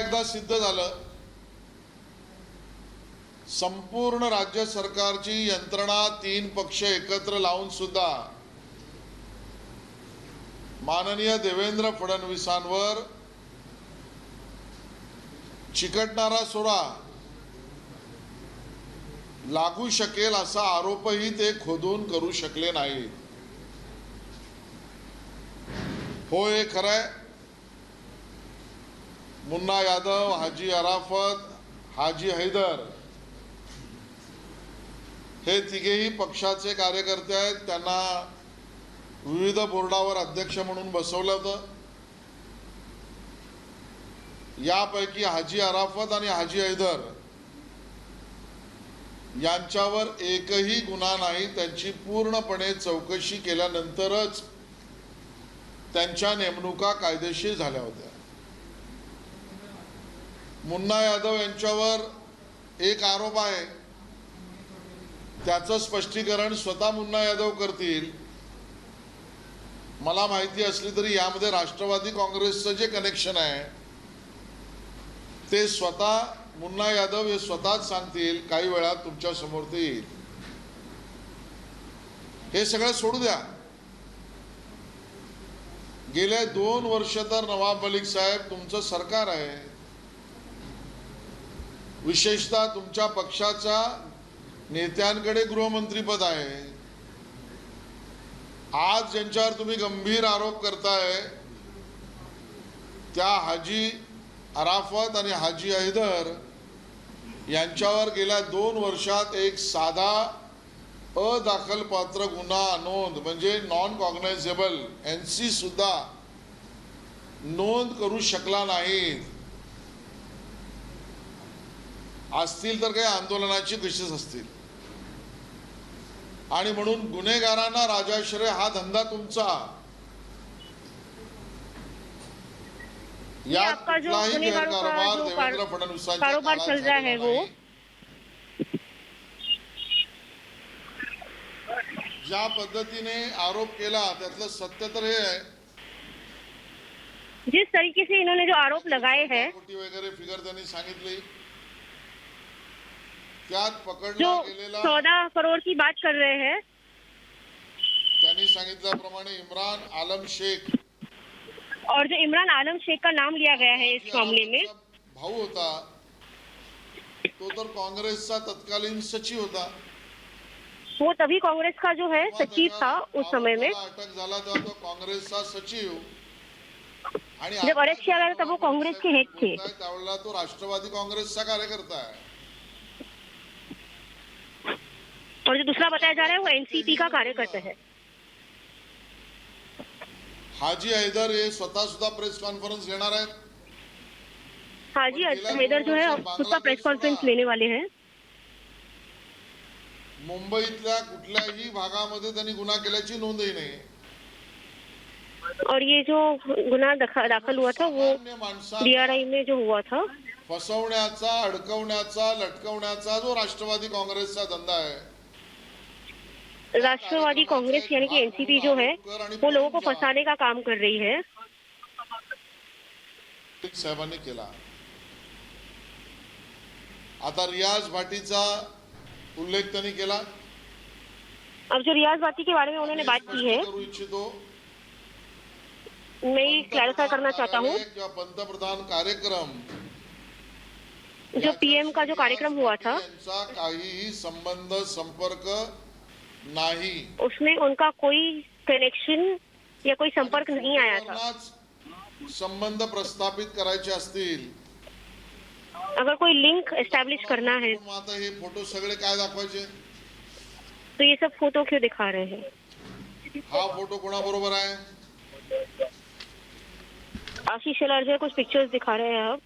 एकदा सिद्ध झालं, संपूर्ण राज्य सरकारची यंत्रणा 3 पक्ष एकत्र लावून सुद्धा माननीय देवेंद्र फडणवीसांवर चिकटणारा सोरा लागू शकेल असा आरोपही ते खोदून करू शकले नाहीत। हो, हे खरंय, मुन्ना यादव, हाजी अराफत, हाजी हैदर हे तिघेही पक्षाचे कार्यकर्ते आहेत। त्यांना विविध बोर्डावर अध्यक्ष म्हणून बसवलं होतं। यापैकी हाजी अराफत आणि हाजी हैदर यांच्यावर एकही गुन्हा नाही। त्यांची पूर्णपणे चौकशी केल्यानंतरच त्यांच्या नेमणुका कायदेशीर झाल्या होत्या। मुन्ना यादव यांच्यावर एक आरोप आहे, त्याचं स्पष्टीकरण स्वतः मुन्ना यादव करतील। मला माहिती असली तरी यामध्ये राष्ट्रवादी काँग्रेसचं जे कनेक्शन आहे ते स्वतः मुन्ना यादव हे स्वतःच सांगतील, काही वेळात तुमच्या समोर ते येईल। हे सगळं सोडू द्या। गेले 2 वर्ष तर नवाब मलिक साहेब तुमचं सरकार आहे, विशेषतः तुमच्या पक्षाच्या नेत्यांकडे गृहमंत्रीपद आहे। आज ज्यांच्यावर तुम्ही गंभीर आरोप करताय त्या हाजी अराफत आणि हाजी हैदर यांच्यावर गेल्या 2 वर्षात एक साधा अदाखलपात्र गुन्हा नोंद म्हणजे नॉन कॉग्नायझेबल NC सुद्धा नोंद करू शकला नाही। असतील तर काही आंदोलनाची कशीच असतील, आणि म्हणून गुन्हेगारांना राजाश्रय हा धंदा तुमचा। या कुठलाही गैरकारभार देवेंद्र फडणवीसांच्या कारोबार चल रहा है वो ज्या पद्धतीने आरोप केला त्यातलं सत्य तर हे आहे, जिस तरीके से इन्होंने जो आरोप लगाए हैं, कोटी वगैरे फिगर त्यांनी सांगितली, त्यात जो पकडला गेलेला 14 करोड़ की बात कर रहे हैं, त्यांनी सांगितल्याप्रमाणे इम्रान आलम शेख और जो इमरान आलम शेख का नाम लिया गया है इस मामले में, भाऊ होता, तो तर काँग्रेसचा तत्कालीन सचिव होता। वो तभी कांग्रेस का जो है सचिव था उस समय में। अटक झाला तेव्हा तो काँग्रेसचा सचिव, आणि जब अरेस्ट किया गया तब वो कांग्रेस के हेड थे। त्यावेळेला तो राष्ट्रवादी काँग्रेसचा कार्यकर्ता आहे। और जो दूसरा बताया जा रहा है वो एनसीपी का कार्यकर्ता है। हाजी हैदर हे स्वतः सुद्धा प्रेस कॉन्फ्रेंस घेणार आहेत। हाजी हैदर जो है खुद प्रेस कॉन्फ्रेंस लेने वाले हैं। मुंबईतल्या कुठल्याही भागामध्ये त्यांनी गुन्हा केल्याची नोंदही नाही। और ये जो गुना दाखल हुआ था वो DRI में जो हुआ था, फसवण्याचा, अडकवण्याचा, लटकवण्याचा जो राष्ट्रवादी काँग्रेसचा धंदा आहे, राष्ट्रवादी कांग्रेस यानी कि एनसीपी जो है वो लोगों को फंसाने का काम कर रही है। साहेबांनी केला। आता रियाज भाटीचा उल्लेख त्यांनी केला। अब जो रियाज भाटी के बारे में उन्होंने बात की है, करू इच्छितो, मैं क्लैरिफाई करना चाहता हूँ, पंतप्रधान कार्यक्रम जो PM का जो कार्यक्रम हुआ था यांचा काहीही संबंध संपर्क नाही, उसमें उनका कोई कनेक्शन या कोई संपर्क नहीं आया था। संबंध प्रस्थापित करायचे असतील, अगर कोई लिंक एस्टैब्लिश करना है आता हे फोटो सगळे काय दाखवायचे? तो ये सब फोटो क्यों दिखा रहे हैं? हा फोटो कोणाबरोबर आहे? आशीष शेलार जो कुछ पिक्चर्स दिखा रहे हैं अब।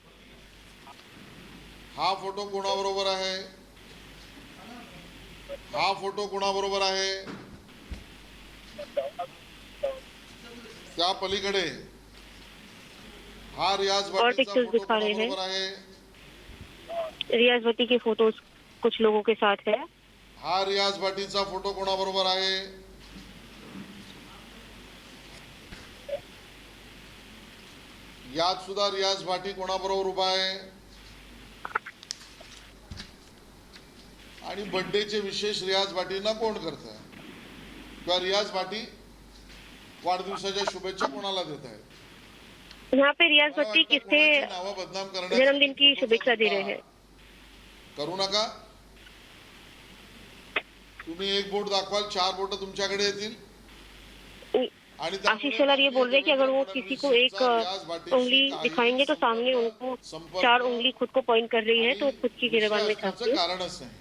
हा फोटो कोणाबरोबर आहे? हा फोटो कोणाबरोबर आहे? त्या पलीकडे हा रियाज भाटीचा फोटो कोणाबरोबर आहे? रियाज भाटी के फोटोज कुछ लोगों के साथ है। हा रियाज भाटीचा फोटो कोणाबरोबर आहे? यात सुद्धा रियाज भाटी कोणाबरोबर उभा आहे आणि बर्थडेचे विशेष रियाज भाटींना कोण करत आहे किंवा रियाज भाटी वाढदिवसाच्या शुभेच्छा कोणाला देत आहेत? यहाँ पे रियाज मला भट्टी वाटतं किससे कोणाची नावं बदनाम करण्यासाठी जन्मदिन की शुभेच्छा दे रहे हैं? करू नका. तुम्ही एक बोट दाखवाल 4 बोट तुमच्याकडे येतील आणि त्यामुळे आशीष शेलार ये बोल रहे हैं कि अगर वो किसी को एक रियाज भाटीशी उंगली काही दिखाएंगे तो सामने उनको संपर्क 4 उंगली खुद को पॉइंट कर रही है, तो खुद की गिरबान में विषय छापती असण्याचं है. कारणच नाही.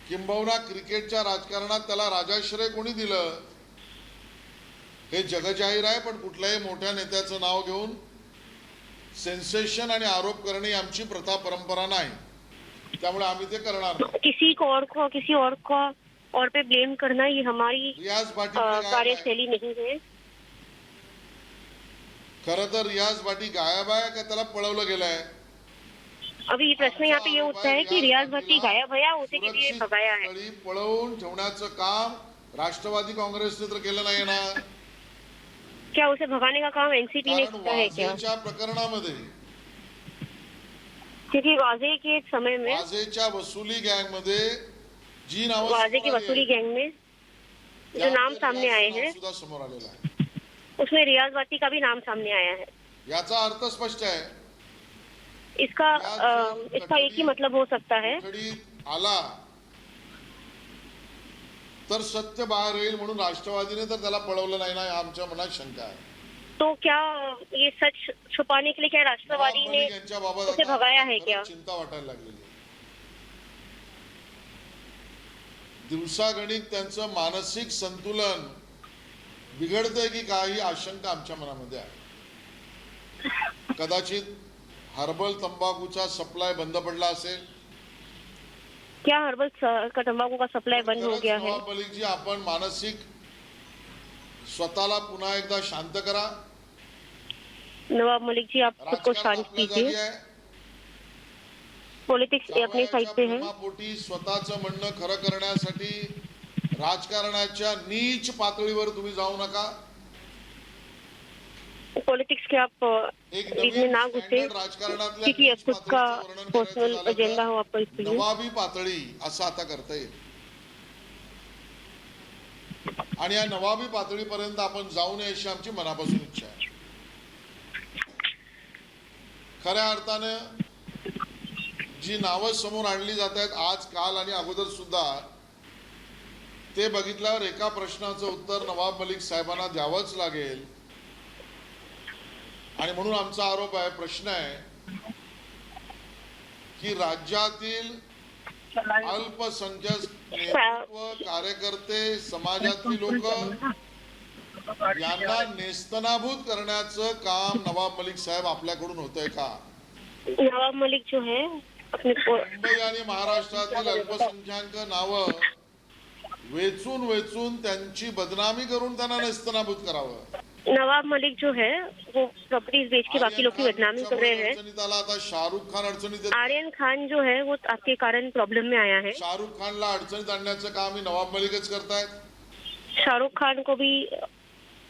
किंबहुना क्रिकेटच्या राजकारणात त्याला राजाश्रय कोणी दिलं हे जगजाहीर आहे, पण कुठल्याही मोठ्या नेत्याचं नाव घेऊन सेन्सेशन आणि आरोप करणे ही आमची प्रथा परंपरा नाही, त्यामुळे आम्ही ते करणार नाही. किसी और पे ब्लेम करना ये हमारी रियाज भाटी कार्यशैली नहीं है. खरं तर रियाज भाटी गायब आहे का त्याला पळवलं गेलंय? अभी ये प्रश्न यहाँ पे ये उठता है कि रियाज भट्टी गायब है या उसे किसी ने भगाया है? स्थळी पळवून ठेवण्याचं काम राष्ट्रवादी काँग्रेसने तर केलं नाही ना. क्या उसे भगाने का काम एनसीपी ने कारण किया है क्या? वाझेच्या प्रकरणामध्ये क्योंकि वाजे के समय में वाझेच्या वसुली गँग मध्ये जी नावं वाजे की समोर वसूली आली गैंग में जो त्यामध्ये नाम सामने आए रियाजचं हैं नाव सुद्धा समोर आलेलं आहे. उसमें रियाज भट्टी का भी नाम सामने आया है. याचा अर्थ स्पष्ट आहे. इसका एक ही मतलब हो सकता है. कोठडीत आला तर सत्य बाहेर येईल म्हणून राष्ट्रवादीने तर त्याला पळवलं नाही ना, आमच्या मनात शंका आहे. तो क्या ये सच छुपाने के लिए क्या राष्ट्रवादी नवाब ने मलिक यांच्याबाबत उसे आता भगाया है खरंच क्या? चिंता वाटायला लागलेली आहे. दिवसागणिक त्यांचं मानसिक संतुलन बिघडतंय की काही आशंका आमच्या मनामध्ये आहे. कदाचित हर्बल तंबाखूचा सप्लाय बंद पडला असेल. क्या हर्बल का तंबाकू का सप्लाई बंद हो खरंच गया है? नवाब मलिकजी, आपण मानसिक स्वतःला पुन्हा एकदा शांत करा. नवाब मलिक जी, आप खुद को राजकारण शांत आपल्या कीजिए. जागी आहे. पॉलिटिक्स अपने साइड पे है. प्रेमापोटी स्वतःचं म्हणणं खरं करण्यासाठी राजकारणाच्या नीच पातळीवर तुम्ही जाऊ नका. पॉलिटिक्स के आप एक बीच में नवीन ना घुसे, स्टँडर्ड राजकारणातल्या क्योंकि नीच खुद का पातळीचं वर्णन करायचं पर्सनल झालं एजेंडा तर हो आपका इसके लिए. नवाबी पातळी असं आता करता येईल आणि या नवाबी पातळीपर्यंत आपण जाऊ नये अशी आमची मनापासून इच्छा आहे. खऱ्या अर्थानं जी नावं समोर आणली जात आहेत आज, काल आणि अगोदर सुद्धा, ते बघितल्यावर एका प्रश्नाचं उत्तर नवाब मलिक साहेबांना द्यावंच लागेल. आणि म्हणून आमचा आरोप आहे, प्रश्न आहे की राज्यातील अल्पसंख्याक नेतृत्व, कार्यकर्ते, समाजातली लोक यांना नेस्तनाभूत करण्याचं काम नवाब मलिक साहेब आपल्याकडून होतंय का? नवाब मलिक जो है अपने मुंबई आणि महाराष्ट्रातील अल्पसंख्याक नावं वेचून वेचून त्यांची बदनामी करून त्यांना नेस्तनाभूत करावं. नवाब मलिक जो है वो प्रॉपर्टीज बेच के बाकी लोग की बदनामी कर रहे हैं. अडचणीत आला. आता शाहरुख खान अडचणीत येतो. आर्यन खान जो है वो आपके कारण प्रॉब्लम में आया है. शाहरुख खानला अडचणीत आणण्याचं काम ही नवाब मलिकच करतायत. शाहरुख खान को भी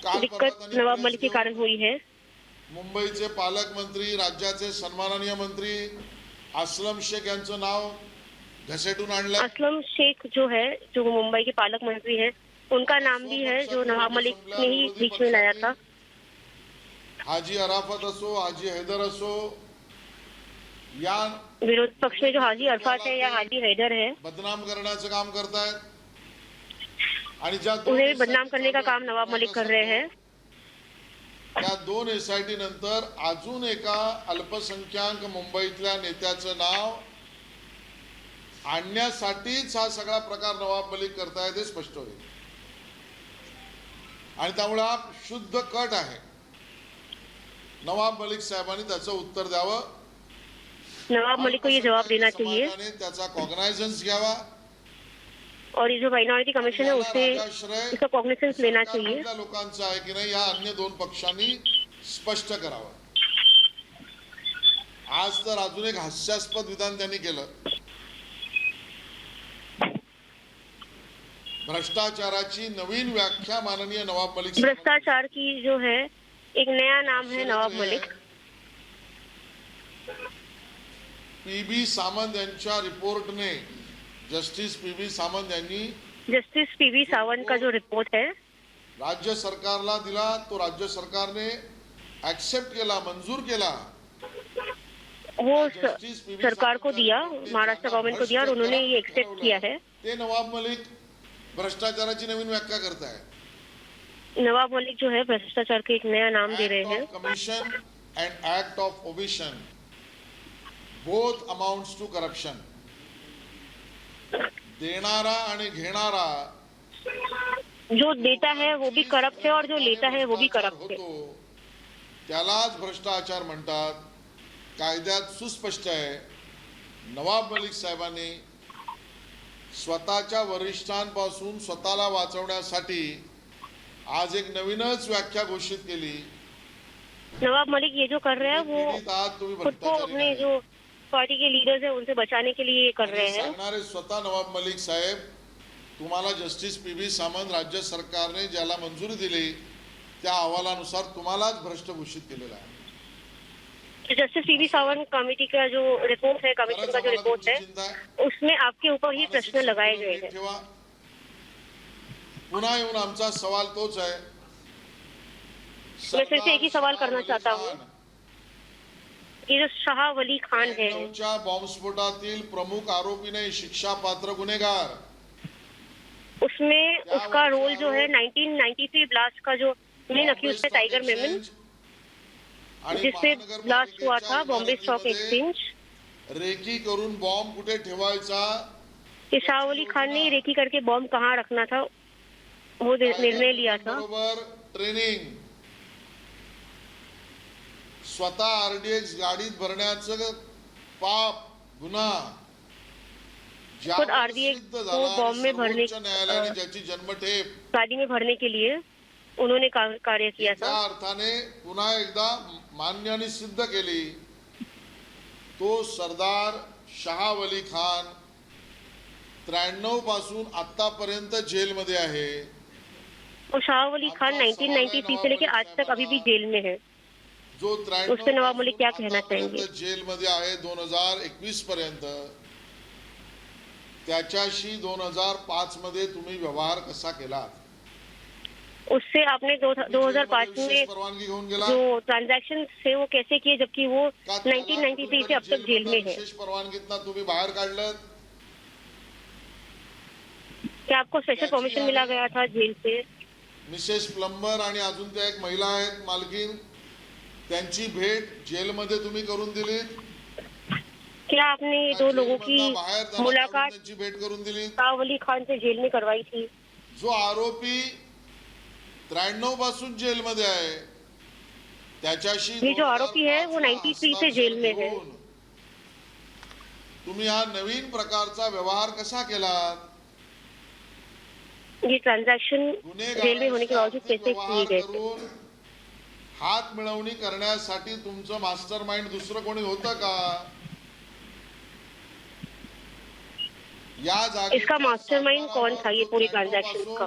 काल दिक्कत परवा त्यांनी नवाब प्रेस मलिक के घेऊन कारण हुई है. मुंबईचे पालकमंत्री, राज्याचे सन्माननीय मंत्री असलम शेख यांचं नाव घसेटून आणलं. असलम शेख जो है, जो मुंबई के पालक मंत्री है, उनका नाम भी है जो नवाब मलिक ने ही बीच में लाया था. हाजी अराफत असो, हाजी हैदर असो, या विरोध पक्ष में जो हाजी अरफात है या हाजी हैदर है, बदनाम करण्याचं काम करतायत. आणि ज्या उन्हें भी बदनाम करने का काम नवाब मलिक कर रहे हैं. त्या 2 SIT नंतर अजून एका अल्पसंख्याक मुंबईतल्या नेत्याचं नाव आणण्यासाठीच हा सगळा प्रकार नवाब मलिक करतायत हे स्पष्ट होईल. आणि त्यामुळे हा शुद्ध कट आहे. नवाब मलिक साहेबांनी त्याचं उत्तर द्यावं. नवाब मलिक को ये जवाब देना चाहिए समाजाने त्याचा कॉग्नायझन्स घ्यावा. और ये जो माइनॉरिटी कमीशन है उसे इसका कॉग्निसेंस लेना चाहिए. सरकारमधल्या लोकांचं आहे की नाही, या अन्य 2 पक्षांनी स्पष्ट करावं. आज तर अजून एक हास्यास्पद विधान त्यांनी केलं. भ्रष्टाचाराची नवीन व्याख्या माननीय नवाब मलिक साहेबांनी. भ्रष्टाचार की जो है एक नया नाम है नवाब मलिक। पीबी सावंत यांच्या रिपोर्टने, जस्टिस पीबी सावंत यांनी जस्टिस पीवी सावंत का जो रिपोर्ट है राज्य सरकारला दिला, तो राज्य सरकारने ऍक्सेप्ट केला, मंजूर केला। वो सरकार को दिया, महाराष्ट्र गवर्नमेंट को दिया और उन्होंने ये एक्सेप्ट किया है। ते नवाब मलिक भ्रष्टाचाराची नवीन व्याख्या करताय। नवाब मलिक जो है भ्रष्टाचार के एक नया नाम दे रहे हैं। Commission and act of omission both amounts to corruption. देणारा आणि घेणारा जो देता है वो भी करप्ट है और जो लेता है वो भी करप्ट है। त्यालाच भ्रष्टाचार म्हणतात। कायद्यात सुस्पष्ट आहे। नवाब मलिक साहेबांनी स्वतःच्या वरिष्ठांपासून स्वतःला वाचवण्यासाठी आज एक नवीनच व्याख्या घोषित केली। नवाब मलिक ये जो कर रहे हैं वो खुद को अपने जो पार्टी के लीडर्स हैं उनसे बचाने के लिए ये कर रहे हैं। सांगणारे स्वतः नवाब मलिक साहेब, तुम्हाला जस्टिस पीबी सावंत राज्य सरकारने ज्याला मंजुरी दिली त्या अहवालानुसार तुम्हालाच भ्रष्ट घोषित केलेला आहे। जस्टिस पीवी सावंत कमेटी का जो रिपोर्ट है, कमीशन का जो रिपोर्ट है, उसमें आपके ऊपर ही प्रश्न लगाए गए हैं। पुन्हा येऊन आमचा सवाल तोच आहे। मैं फिर से एक ही सवाल करना चाहता हूँ, ये जो शाह वली खान है, बॉम्बस्फोटातील प्रमुख आरोपी नहीं, शिक्षा पात्र गुनेगार, उसमें उसका रोल जो है 1993 ब्लास्ट का जो मेन अक्यूज है टाइगर मेमन, जिससे ब्लास्ट हुआ था बॉम्बे स्टॉक एक्सचेंज। रेकी करून बॉम्ब कुठे ठेवायचा, शाह वली खान ने रेकी करके बॉम्ब कहाँ रखना था वो निर्णय लिया था। ट्रेनिंग, स्वतः आरडीएक्स गाडीत भरण्याचं पाप, गुन्हा खुद आरडीएक्स को बॉम्ब में भरने, न्यायालयाने ज्याची जन्मठेप गाड़ी में भरने के लिए उन्होंने कार्य किया था। त्या अर्थाने पुन्हा एकदा मान्य आणि सिद्ध केली, तो सरदार शाह वली खान 93 पासून आतापर्यंत जेलमध्ये आहे। और शाह वली खान 1993 से लेकर आज तक अभी भी जेल में है। जो उससे नवाब मलिक क्या कहना चाहेंगे? जेल मध्ये आहे 2021 पर्यंत। त्याच्याशी 2005 मध्ये तुम्ही व्यवहार कसा केला? उससे आपने 2005 में परवानगी घेऊन गेला, जो ट्रांजैक्शन थे वो कैसे किए, जबकि वो 1993 से अब तक जेल में है। विशेष परवानगीतनं तुम्ही बाहेर काढलं? क्या आपको स्पेशल परमिशन मिला गया था जेल से? मिसेस प्लंबर आणि अजून त्या एक महिला आहेत मालकीन, त्यांची भेट जेलमध्ये तुम्ही करून दिली? क्या आपने दो लोगों की मुलाकात भेट करून दिली? शाह वली खान से जेल में करवाई थी? जो आरोपी 93 पासून जेलमध्ये आहे त्याच्याशी, ये जो आरोपी है वो 93 से जेल में है। तुम्ही हा नवीन प्रकारचा व्यवहार कसा केला? ये ट्रांजैक्शन जेल में होने के बावजूद कैसे किए गए थे? हात मिळवणी करण्यासाठी तुमचं मास्टरमाइंड दुसरं कोणी होतं का? या जागी इसका मास्टरमाइंड कौन था ये पूरी ट्रांजैक्शन का?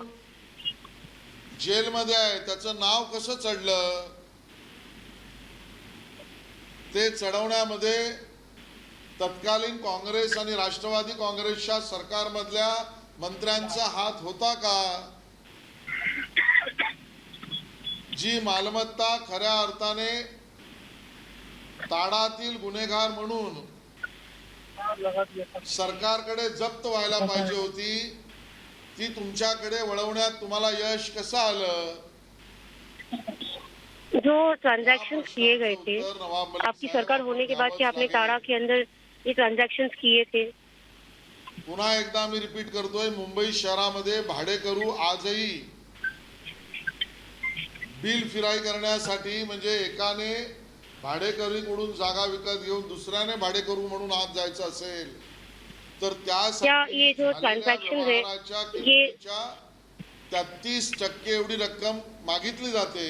जेलमध्ये आहे, त्याचं नाव कसं चढलं? ते चढवण्यामध्ये तत्कालीन काँग्रेस आणि राष्ट्रवादी काँग्रेसच्या सरकारमधल्या मंत्र्यांचा हात होता का? जी मालमत्ता खऱ्या अर्थाने ताडातील गुन्हेगार म्हणून सरकारकडे जप्त व्हायला पाहिजे होती, ती तुमच्याकडे वळवण्यात तुम्हाला यश कसं आलं? जो ट्रांजैक्शन किए गए थे आपकी सरकार होने के बाद, क्या आपने टाड़ा के अंदर ये ट्रांजैक्शन किए थे? पुन्हा एकदा मी रिपीट करतोय, मुंबई शहरामध्ये भाडेकरू आजही बिल फिराई करण्यासाठी, म्हणजे एकाने भाडेकरूकडून जागा विकत घेऊन दुसऱ्याने भाडेकरू म्हणून आज जायचं असेल तर त्यासाठी ये जो ट्रांजैक्शन है ये 33% एवढी रक्कम मागितली जाते।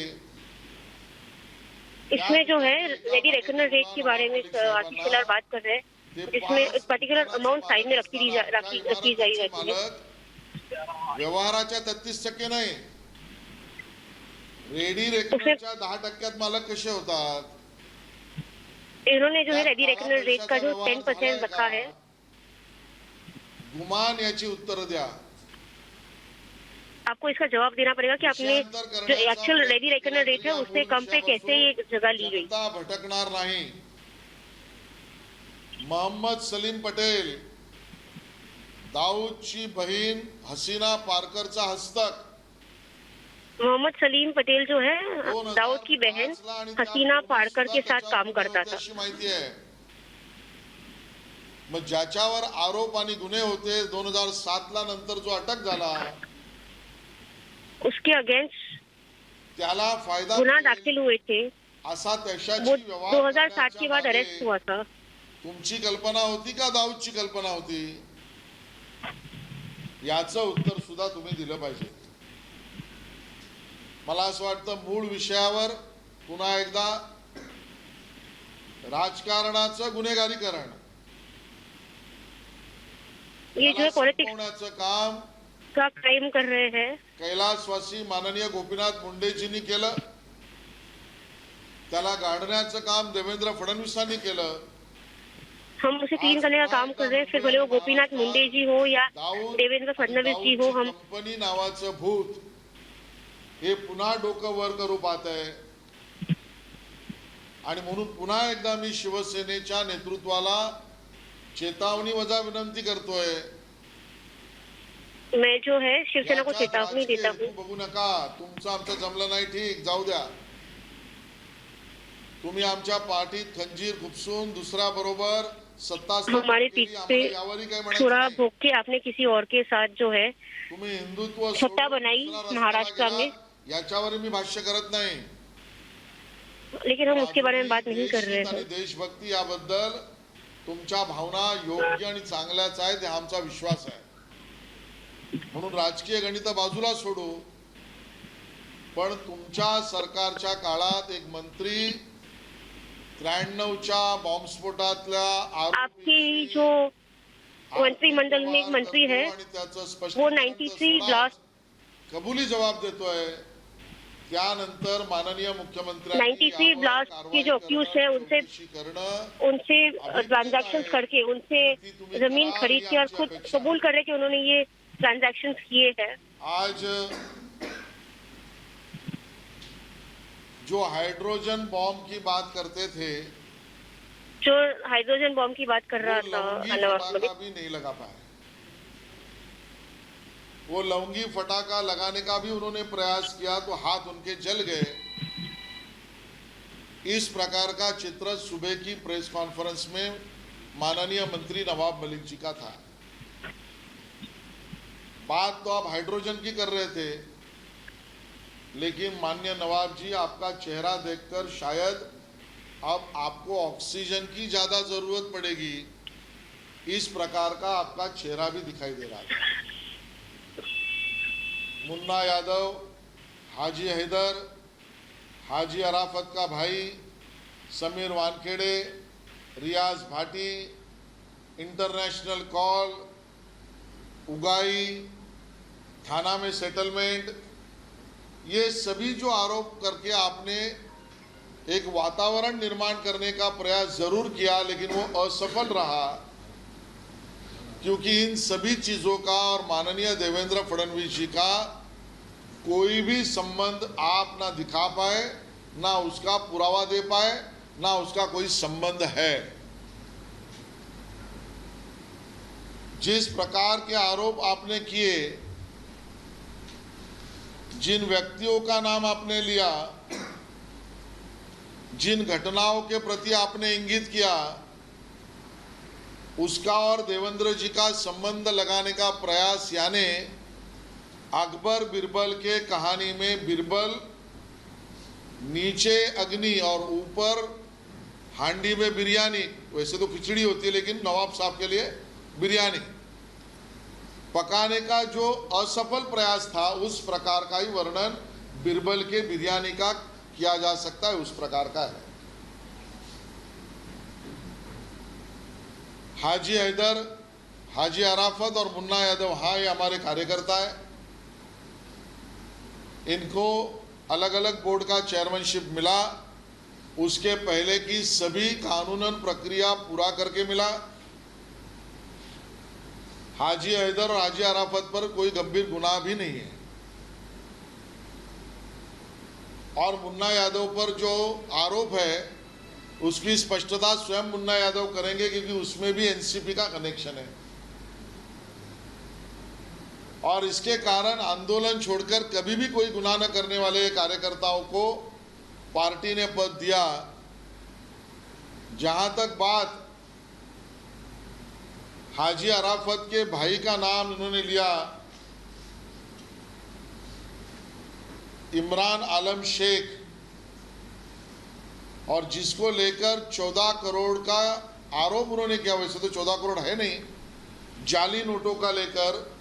इसमें जो है रेडी रेकनर रेट के बारे में आशीष शेलार बात कर रहे हैं, जिसमें एक पर्टिकुलर अमाउंट साइड में रखी जाई रहती है। व्यवहाराच्या 33% नाही, रेडी रेकनरच्या 10% मालक कसे होतात? इन्होंने जो है त्यात रेडी काळा रेकनर रेट का पैशाचा जो व्यवहार 10% झालाय रखा का? है, गुमान याची उत्तर द्या. आपको इसका जवाब देना पड़ेगा कि आपने विषयांतर जो करण्याचा एक्चुअल प्रयत्न रेडी रेकनर केला रेट तरी है या उससे मूळ कम पे कैसे ये विषयापासून जगह ली गई. जनता भटकणार नाही. मोहम्मद सलीम पटेल, दाऊदची बहीण हसीना पारकरचा हस्तक मोहम्मद सलीम पटेल जो है 2005 दाऊद की बहन ला आणि हसीना त्यापूर्वी पारकर सुद्धा के साथ त्याच्यावर काम गुन्हे करता होते था. अशी माहिती आहे. मग ज्याच्यावर आरोप आणि गुन्हे होते 2007 ला नंतर जो अटक झाला उसके अगेंस्ट त्याला फायदा गुना मिळेल दाखिल हुए थे. असा त्याच्याशी वो व्यवहार 2007 के बाद करण्याच्या अरेस्ट हुआ था. तुमची कल्पना होती का दाऊदची कल्पना होती? याचं उत्तर सुद्धा तुम्ही दिलं पाहिजे. मला असं वाटतं मूळ विषयावर पुन्हा एकदा राजकारणाचं गुन्हेगारीकरण ये जो है पॉलिटिक्स संपवण्याचं काम का क्राइम कर रहे हैं. कैलासवासी माननीय गोपीनाथ मुंडेजींनी केलं. त्याला गाडण्याचं काम देवेंद्र फडणवीसांनी केलं. हम उसे क्लीन करने का काम कर रहे हैं, फिर भले वो गोपीनाथ मुंडे जी हो या दाऊद देवेंद्र फडणवीस जी हो. हम कंपनी नावाचं भूत हे पुन्हा डोकं वर करू पाहत आहे. आणि म्हणून पुन्हा एकदा मी शिवसेनेच्या नेतृत्वाला चेतावणी वजा विनंती करतोय. मैं जो है शिवसेना को याच्यात चेतावनी राजकीय देता हेतू हूँ. बघू नका. तुमचं आमचं जमलं नाही ठीक, जाऊ द्या. तुम्ही आमच्या पाठीत खंजीर खुपसून दुसऱ्या बरोबर सत्ता हमारे स्थापन केली, पीठ आम्हाला पे यावरही काही म्हणायचं छुरा नाही. भोग के आपने किसी और के साथ जो है तुम्ही हिंदुत्व सत्ता सोडून बनाई दुसऱ्या रस्त्याला महाराष्ट्र गेला, में. याच्यावर मी भाष्य करत नाही. लेकिन हम उसके बारे में बात नहीं कर रहे देशहित आणि हैं. देशभक्ती याबद्दल तुमच्या भावना योग्य आणि चांगल्याच आहेत, हा आमचा विश्वास आहे. म्हणून राजकीय गणित बाजूला सोडू, पण तुमच्या सरकारच्या काळात एक मंत्री 93च्या बॉम्बस्फोटातल्या आपकी जो मंत्रिमंडल में एक मंत्री है आणि त्याचं वो स्पष्टीकरण 93 सोडा, ब्लास्ट कबुली जवाब देतोय. त्यानंतर माननीय मुख्यमंत्री 93 ब्लास्ट के जो अक्यूज है उनसे ट्रांजैक्शंस करके उनसे जमीन खरीद के और खुद कबूल करे कि उन्होंने ये ट्रांजैक्शंस किए हैं. आज जो हाइड्रोजन बॉम्ब की बात करते थे जो हाइड्रोजन बॉम्ब की बात कर रहा वो था लौंगी नवाब फटाका मलिक, भी नहीं लगा पाए. वो लौंगी फटाका लगाने का भी उन्होंने प्रयास किया तो हाथ उनके जल गए. इस प्रकार का चित्र सुबह की प्रेस कॉन्फ्रेंस में माननीय मंत्री नवाब मलिक जी का था. बात तो आप हाइड्रोजन की कर रहे थे, लेकिन माननीय नवाब जी आपका चेहरा देखकर शायद अब आपको ऑक्सीजन की ज्यादा जरूरत पड़ेगी, इस प्रकार का आपका चेहरा भी दिखाई दे रहा है. मुन्ना यादव, हाजी हैदर, हाजी अराफत का भाई समीर वानखेड़े, रियाज भाटी, इंटरनेशनल कॉल, उगाई, थाना में सेटलमेंट, ये सभी जो आरोप करके आपने एक वातावरण निर्माण करने का प्रयास जरूर किया, लेकिन वो असफल रहा. क्योंकि इन सभी चीजों का और माननीय देवेंद्र फडणवीस जी का कोई भी संबंध आप ना दिखा पाए, ना उसका पुरावा दे पाए, ना उसका कोई संबंध है. जिस प्रकार के आरोप आपने किए, जिन व्यक्तियों का नाम आपने लिया, जिन घटनाओं के प्रति आपने इंगित किया, उसका और देवेंद्र जी का संबंध लगाने का प्रयास, यानी अकबर बिरबल के कहानी में बिरबल नीचे अग्नि और ऊपर हांडी में बिरयानी, वैसे तो खिचड़ी होती है लेकिन नवाब साहब के लिए बिरयानी पकाने का जो असफल प्रयास था, उस प्रकार का ही वर्णन बिरबल के बिरयानी का किया जा सकता है, उस प्रकार का है. हाजी हैदर, हाजी अराफत और मुन्ना यादव, हाँ ये हमारे कार्यकर्ता है. इनको अलग अलग बोर्ड का चेयरमैनशिप मिला, उसके पहले की सभी कानूनन प्रक्रिया पूरा करके मिला। हाजी हैदर और हाजी अराफत पर कोई गंभीर गुनाह भी नहीं है, और मुन्ना यादव पर जो आरोप है उसकी स्पष्टता स्वयं मुन्ना यादव करेंगे, क्योंकि उसमें भी एनसीपी का कनेक्शन है। और इसके कारण आंदोलन छोड़कर कभी भी कोई गुनाह न करने वाले कार्यकर्ताओं को पार्टी ने पद दिया। जहां तक बात हाजी अराफत के भाई का नाम इन्होंने लिया, इमरान आलम शेख, और जिसको लेकर 14 करोड़ का आरोप उन्होंने किया, वैसे तो 14 करोड़ है नहीं, जाली नोटों का लेकर,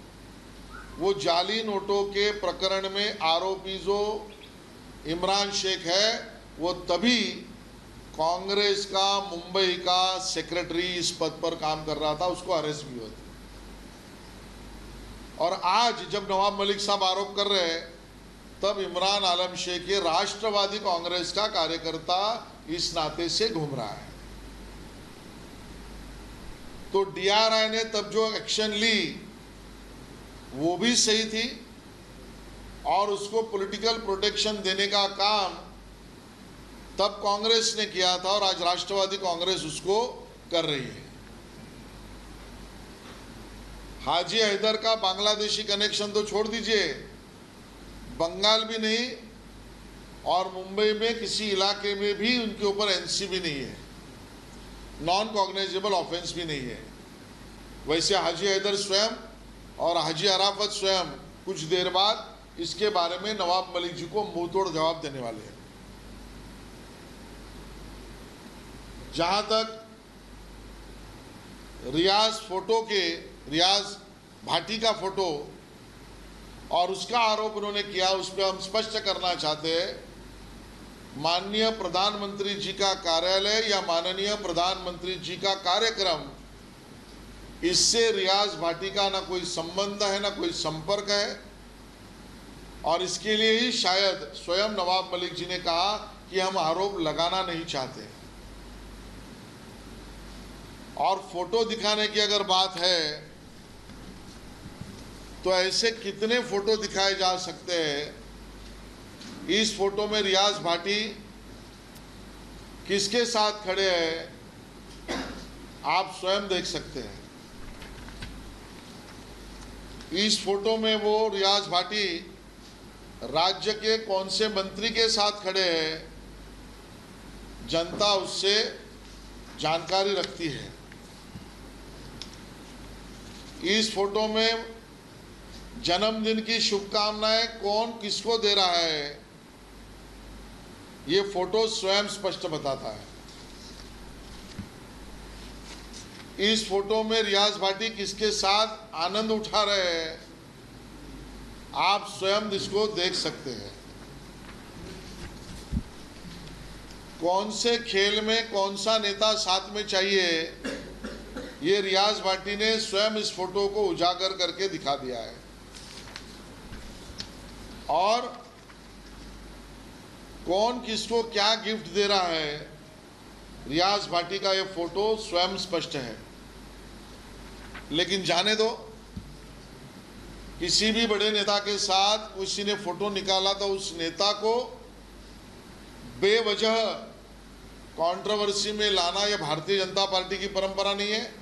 वो जाली नोटों के प्रकरण में आरोपी जो इमरान शेख है वो तभी कांग्रेस का मुंबई का सेक्रेटरी इस पद पर काम कर रहा था, उसको अरेस्ट भी हुआ था। और आज जब नवाब मलिक साहब आरोप कर रहे हैं तब इमरान आलम शेख ये राष्ट्रवादी कांग्रेस का कार्यकर्ता इस नाते से घूम रहा है। तो डीआरआई ने तब जो एक्शन ली वो भी सही थी, और उसको पॉलिटिकल प्रोटेक्शन देने का काम तब कांग्रेस ने किया था, और आज राष्ट्रवादी कांग्रेस उसको कर रही है। हाजी हैदर का बांग्लादेशी कनेक्शन तो छोड़ दीजिए, बंगाल भी नहीं और मुंबई में किसी इलाके में भी उनके ऊपर एनसीबी नहीं है, नॉन कॉग्नाइजेबल ऑफेंस भी नहीं है। वैसे हाजी हैदर स्वयं और हाजी अराफत स्वयं कुछ देर बाद इसके बारे में नवाब मलिक जी को मुंहतोड़ जवाब देने वाले हैं। जहां तक रियाज भाटी का फोटो और उसका आरोप उन्होंने किया, उस पर हम स्पष्ट करना चाहते हैं, माननीय प्रधानमंत्री जी का कार्यालय या माननीय प्रधानमंत्री जी का कार्यक्रम, इससे रियाज भाटी का ना कोई संबंध है ना कोई संपर्क है। और इसके लिए ही शायद स्वयं नवाब मलिक जी ने कहा कि हम आरोप लगाना नहीं चाहते। और फोटो दिखाने की अगर बात है तो ऐसे कितने फोटो दिखाए जा सकते हैं। इस फोटो में रियाज भाटी किसके साथ खड़े हैं आप स्वयं देख सकते हैं। इस फोटो में वो रियाज भाटी राज्य के कौन से मंत्री के साथ खड़े हैं, जनता उससे जानकारी रखती है। इस फोटो में जन्मदिन की शुभकामनाएं कौन किसको दे रहा है, ये फोटो स्वयं स्पष्ट बताता है। इस फोटो में रियाज भाटी किसके साथ आनंद उठा रहे हैं, आप स्वयं इसको देख सकते हैं। कौन से खेल में कौन सा नेता साथ में चाहिए, ये रियाज भाटी ने स्वयं इस फोटो को उजागर करके दिखा दिया है। और कौन किसको क्या गिफ्ट दे रहा है, रियाज भाटी का ये फोटो स्वयं स्पष्ट है। लेकिन जाने दो, किसी भी बड़े नेता के साथ किसी ने फोटो निकाला तो उस नेता को बेवजह कंट्रोवर्सी में लाना यह भारतीय जनता पार्टी की परंपरा नहीं है।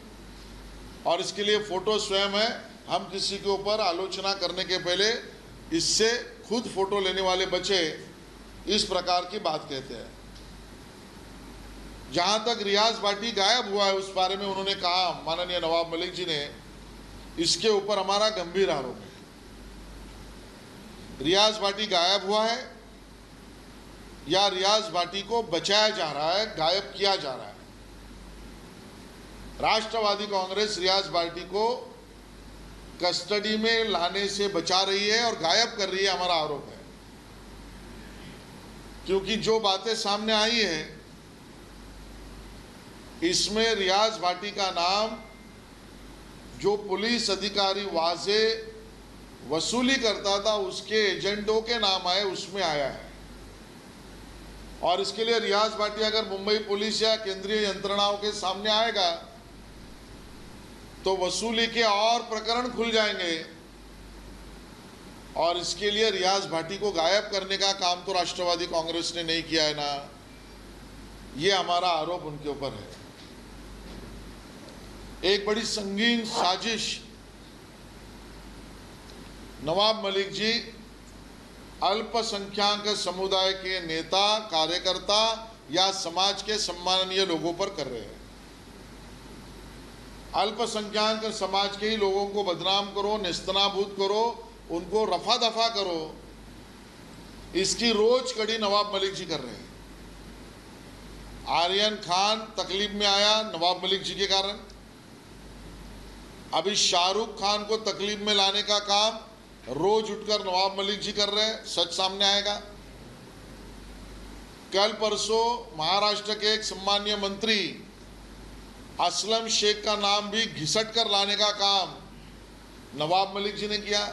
और इसके लिए फोटो स्वयं है। हम किसी के ऊपर आलोचना करने के पहले इससे खुद फोटो लेने वाले बचे, इस प्रकार की बात कहते हैं। जहां तक रियाज भाटी गायब हुआ है उस बारे में उन्होंने कहा, माननीय नवाब मलिक जी ने, इसके ऊपर हमारा गंभीर आरोप है। रियाज भाटी गायब हुआ है या रियाज भाटी को बचाया जा रहा है, गायब किया जा रहा है। राष्ट्रवादी कांग्रेस रियाज भाटी को कस्टडी में लाने से बचा रही है और गायब कर रही है, हमारा आरोप है। क्योंकि जो बातें सामने आई है इसमें रियाज भाटी का नाम, जो पुलिस अधिकारी वाजे वसूली करता था उसके एजेंटों के नाम आए, उसमें आया है। और इसके लिए रियाज भाटी अगर मुंबई पुलिस या केंद्रीय यंत्रणाओं के सामने आएगा तो वसूली के और प्रकरण खुल जाएंगे, और इसके लिए रियाज भाटी को गायब करने का काम तो राष्ट्रवादी कांग्रेस ने नहीं किया है ना, ये हमारा आरोप उनके ऊपर है। एक बड़ी संगीन साजिश नवाब मलिक जी अल्पसंख्यक समुदाय के नेता, कार्यकर्ता या समाज के सम्माननीय लोगों पर कर रहे हैं। अल्पसंख्यक समाज के ही लोगों को बदनाम करो, नेस्तनाबूद करो, उनको रफा दफा करो, इसकी रोज कड़ी नवाब मलिक जी कर रहे हैं। आर्यन खान तकलीफ में आया नवाब मलिक जी के कारण, अभी शाहरुख खान को तकलीफ में लाने का काम रोज उठकर नवाब मलिक जी कर रहे हैं, सच सामने आएगा। कल परसों महाराष्ट्र के एक सम्मानीय मंत्री असलम शेख का नाम भी घिसट कर लाने का काम नवाब मलिक जी ने किया।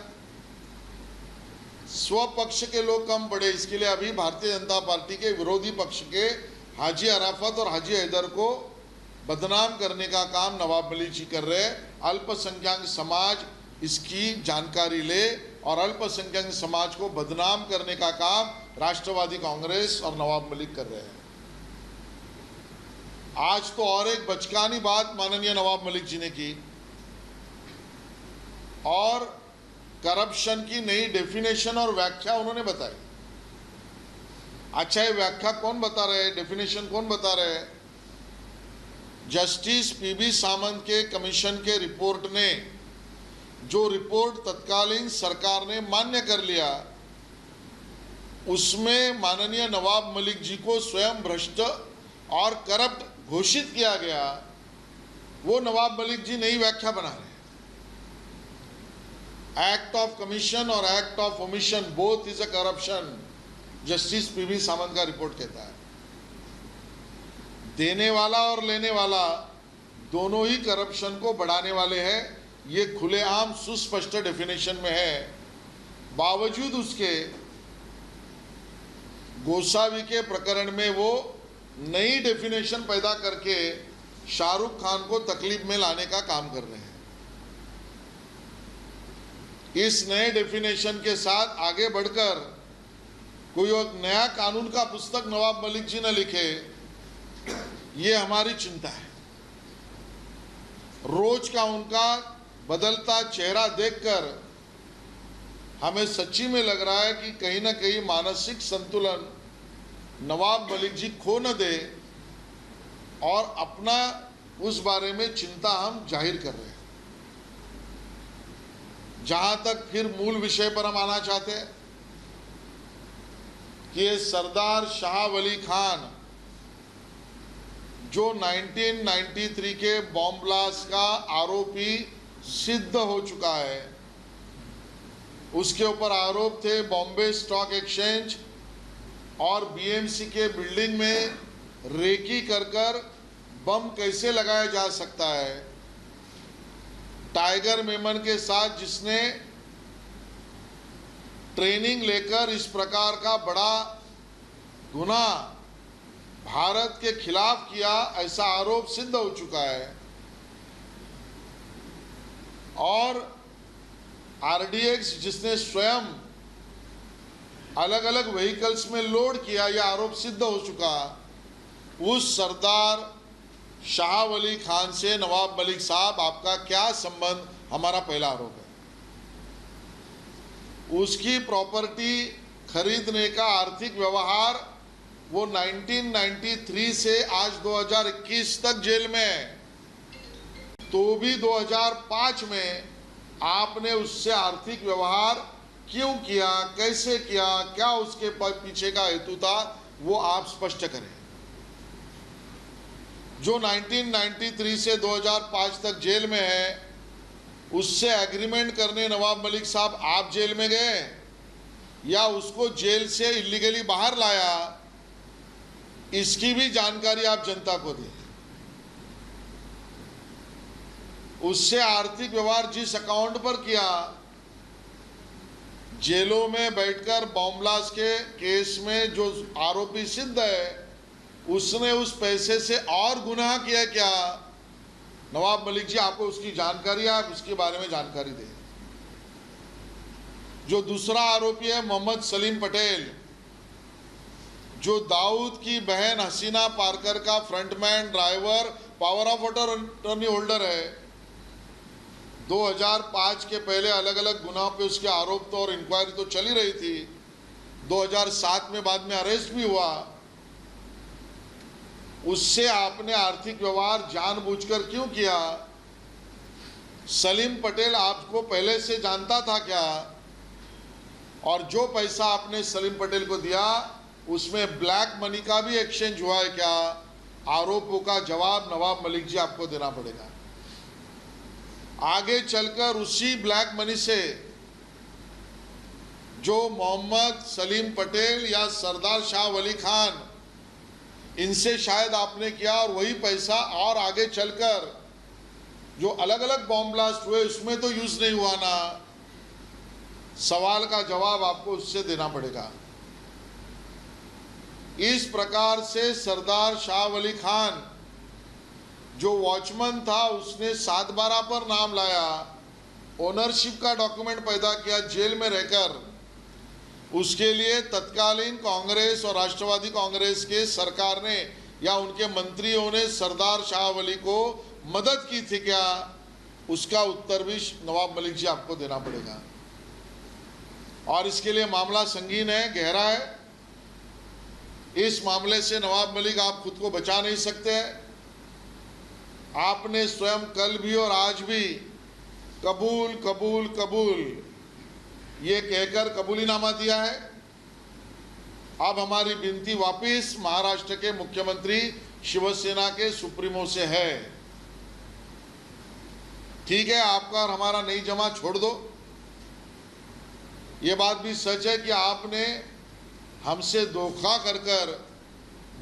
स्वपक्ष के लोग कम पड़े, इसके लिए अभी भारतीय जनता पार्टी के विरोधी पक्ष के हाजी अराफत और हाजी हैदर को बदनाम करने का काम नवाब मलिक जी कर रहे हैं। अल्पसंख्यक समाज इसकी जानकारी ले और अल्पसंख्यक समाज को बदनाम करने का काम राष्ट्रवादी कांग्रेस और नवाब मलिक कर रहे हैं। आज तो और एक बचकानी बात माननीय नवाब मलिक जी ने की और करप्शन की नई डेफिनेशन और व्याख्या उन्होंने बताई। अच्छा, ये व्याख्या कौन बता रहे हैं, डेफिनेशन कौन बता रहे हैं? जस्टिस पीबी सामंत के कमीशन के रिपोर्ट ने, जो रिपोर्ट तत्कालीन सरकार ने मान्य कर लिया, उसमें माननीय नवाब मलिक जी को स्वयं भ्रष्ट और करप्ट घोषित किया गया। वो नवाब मलिक जी नई व्याख्या बना रहे हैं। एक्ट ऑफ कमीशन और act of omission both is a corruption, justice PB Samant का रिपोर्ट कहता है। देने वाला और लेने वाला दोनों ही करप्शन को बढ़ाने वाले हैं, ये खुलेआम सुस्पष्ट डेफिनेशन में है। बावजूद उसके गोसावी के प्रकरण में वो नई डेफिनेशन पैदा करके शाहरुख खान को तकलीफ में लाने का काम कर रहे हैं। इस नए डेफिनेशन के साथ आगे बढ़कर कोई और नया कानून का पुस्तक नवाब मलिक जी न लिखे, ये हमारी चिंता है। रोज का उनका बदलता चेहरा देखकर हमें सच्ची में लग रहा है कि कहीं ना कहीं मानसिक संतुलन नवाब मलिक जी खो न दे, और अपना उस बारे में चिंता हम जाहिर कर रहे हैं। जहां तक फिर मूल विषय पर हम आना चाहते हैं कि ये सरदार शाह वली खान जो 1993 के बॉम्ब ब्लास्ट का आरोपी सिद्ध हो चुका है, उसके ऊपर आरोप थे बॉम्बे स्टॉक एक्सचेंज और बीएमसी के बिल्डिंग में रेकी कर कर बम कैसे लगाया जा सकता है। टाइगर मेमन के साथ जिसने ट्रेनिंग लेकर इस प्रकार का बड़ा गुनाह भारत के खिलाफ किया, ऐसा आरोप सिद्ध हो चुका है। और आरडीएक्स जिसने स्वयं अलग अलग व्हीकल्स में लोड किया, यह आरोप सिद्ध हो चुका। उस सरदार शाह वली खान से नवाब मलिक साहब आपका क्या संबंध, हमारा पहला आरोप है। उसकी प्रॉपर्टी खरीदने का आर्थिक व्यवहार वो 1993 से आज 2021 तक जेल में है, तो भी 2005 में आपने उससे आर्थिक व्यवहार क्यों किया, कैसे किया, क्या उसके पीछे का हेतु था, वो आप स्पष्ट करें। जो 1993 से 2005 तक जेल में है, उससे एग्रीमेंट करने नवाब मलिक साहब आप जेल में गए या उसको जेल से इलीगली बाहर लाया, इसकी भी जानकारी आप जनता को दें। उससे आर्थिक व्यवहार जिस अकाउंट पर किया जेलों में बैठकर बॉम्ब ब्लास्ट के केस में जो आरोपी सिद्ध है, उसने उस पैसे से और गुनाह किया क्या? नवाब मलिक जी, आपको उसकी जानकारी है, आप इसके बारे में जानकारी दें। जो दूसरा आरोपी है मोहम्मद सलीम पटेल, जो दाऊद की बहन हसीना पारकर का frontman, driver, power of attorney holder है। 2005 के पहले अलग अलग गुनाहों पे उसके आरोप तो और इंक्वायरी तो चली रही थी। 2007 में बाद में अरेस्ट भी हुआ। उससे आपने आर्थिक व्यवहार जानबूझकर क्यों किया? सलीम पटेल आपको पहले से जानता था क्या? और जो पैसा आपने सलीम पटेल को दिया, उसमें ब्लैक मनी का भी एक्सचेंज हुआ है क्या? आरोपों का जवाब नवाब मलिक जी आपको देना पड़ेगा। आगे चलकर उसी ब्लैक मनी से जो मोहम्मद सलीम पटेल या सरदार शाह वली खान, इनसे शायद आपने किया, और वही पैसा और आगे चलकर जो अलग अलग बॉम्ब ब्लास्ट हुए उसमें तो यूज नहीं हुआ ना? सवाल का जवाब आपको उससे देना पड़ेगा। इस प्रकार से सरदार शाह वली खान जो वॉचमैन था, उसने 7/12 पर नाम लाया, ओनरशिप का डॉक्यूमेंट पैदा किया जेल में रहकर। उसके लिए तत्कालीन कांग्रेस और राष्ट्रवादी कांग्रेस के सरकार ने या उनके मंत्रियों ने सरदार शाह वली को मदद की थी क्या? उसका उत्तर भी नवाब मलिक जी आपको देना पड़ेगा। और इसके लिए मामला संगीन है, गहरा है। इस मामले से नवाब मलिक आप खुद को बचा नहीं सकते। आपने स्वयं कल भी और आज भी कबूल कबूल कबूल ये कहकर कबूलीनामा दिया है। अब हमारी विनती वापिस महाराष्ट्र के मुख्यमंत्री शिवसेना के सुप्रीमो से है, ठीक है, आपका और हमारा नहीं जमा, छोड़ दो। ये बात भी सच है कि आपने हमसे धोखा कर कर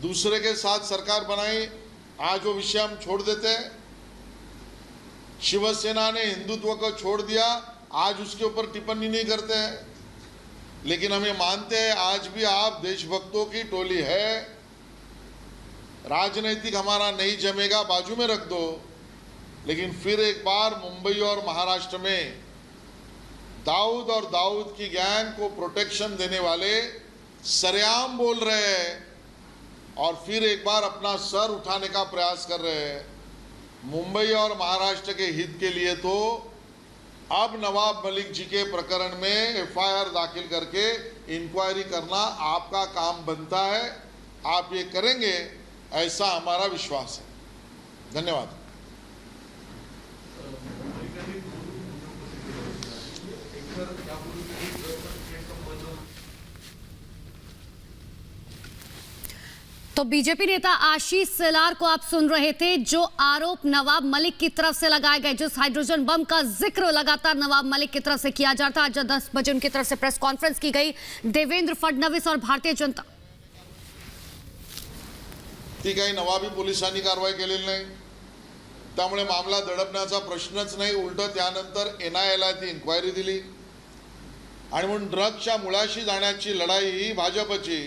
दूसरे के साथ सरकार बनाई। आज वो विषय हम छोड़ देते हैं। शिवसेना ने हिंदुत्व को छोड़ दिया, आज उसके ऊपर टिप्पणी नहीं करते हैं। लेकिन हमें मानते हैं आज भी आप देशभक्तों की टोली है। राजनीतिक हमारा नहीं जमेगा, बाजू में रख दो। लेकिन फिर एक बार मुंबई और महाराष्ट्र में दाऊद और दाऊद की गैंग को प्रोटेक्शन देने वाले सरेआम बोल रहे हैं और फिर एक बार अपना सर उठाने का प्रयास कर रहे हैं। मुंबई और महाराष्ट्र के हित के लिए तो अब नवाब मलिक जी के प्रकरण में एफआईआर दाखिल करके इंक्वायरी करना आपका काम बनता है। आप ये करेंगे, ऐसा हमारा विश्वास है। धन्यवाद। तो बीजेपी नेता आशीष सेलार को आप सुन रहे थे, जो आरोप नवाब मलिक की तरफ से लगाए गए, जिस हाइड्रोजन बम का जिक्र लगातार नवाब मलिक की तरफ से किया जाता। आज 10 बजे उनकी तरफ से प्रेस कॉन्फ्रेंस की गई। देवेंद्र फडणवीस और भारतीय जनता ती काही नवाबी पोलिसांनी कारवाई केलेली नाही, त्यामुळे मामला दडपण्याचा प्रश्नच नाही। उलट त्यानंतर NIAला ती इन्क्वायरी दिली आणि म्हणून ड्रग्सच्या मुळाशी जाण्याची लढाई ही भाजपची।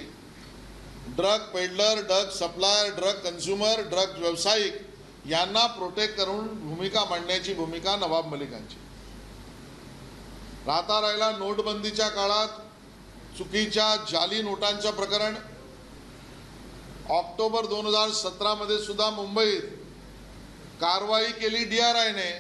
Drug peddler, drug supplier, drug consumer, drug व्यावसायिक यांना प्रोटेक्ट करून भूमिका मांडण्याची भूमिका नवाब मलिकांची। राहता राहिला नोटबंदीच्या काळात चुकीच्या जाली नोटांचं प्रकरण। ऑक्टोबर 2017 मध्ये सुद्धा मुंबईत कारवाई केली DRIने।